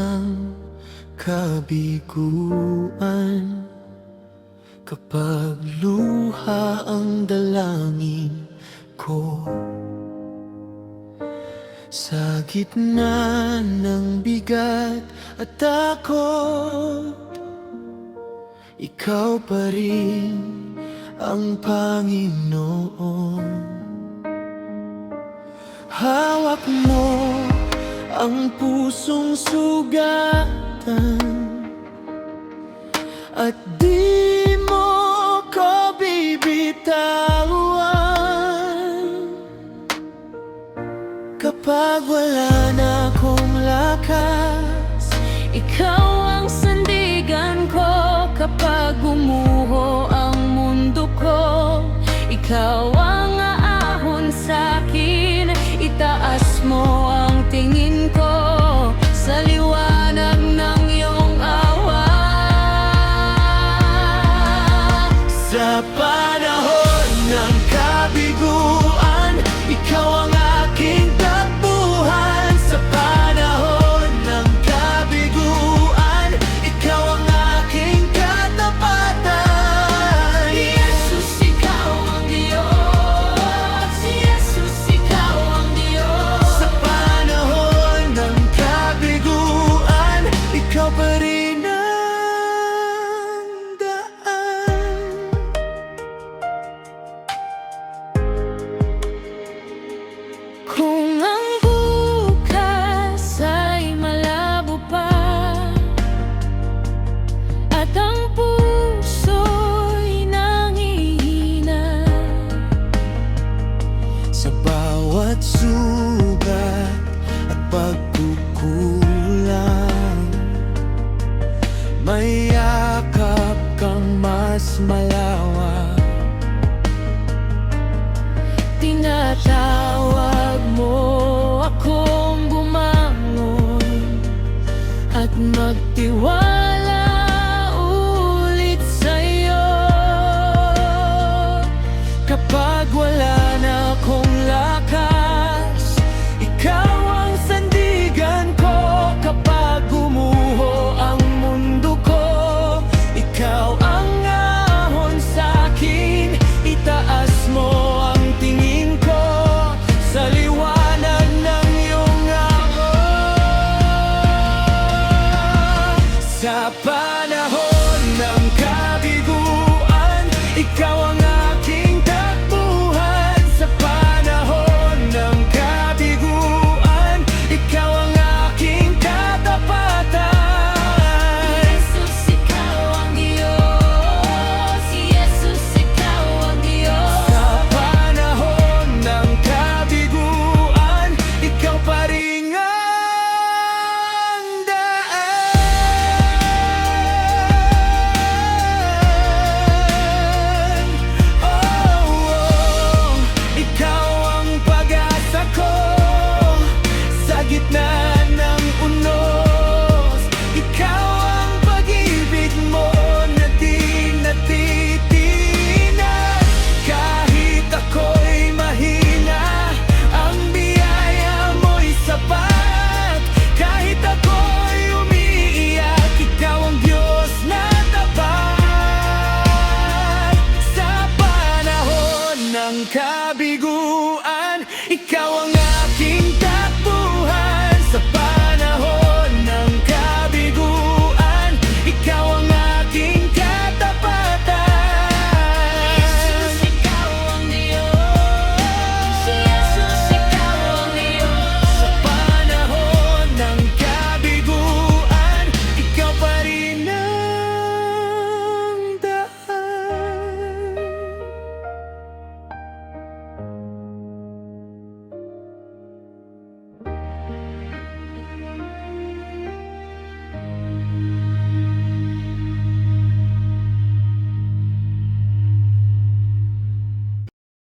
ng kabiguan. Kapag luha ang dalangin ko, sa gitna ng bigat at takot, ikaw pa rin ang Panginoon. Hawak mo ang pusong sugatan at di mo ko bibitawan. Kapag wala na akong lakas, ikaw ang sandigan ko. Kapag gumuho ang mundo ko, ikaw ang aahon sa'kin. Itaas mo ang tingin ko sa liwanag ng iyong awa. sa panahon ng kabiguan, ikaw ang aking takbuhan. Sa panahon ng kabiguan, ikaw ang aking katapatan. Jesus, ikaw ang Diyos. Jesus, ikaw ang Diyos. Sa panahon ng kabiguan, ikaw pa rin ang daan. Kung ang bukas ay malabo pa at ang puso'y nangihina, Sa bawat sugat at pagkukulang, may yakap kang mas malawak. tinatawag mo akong bumangon at magtiwala.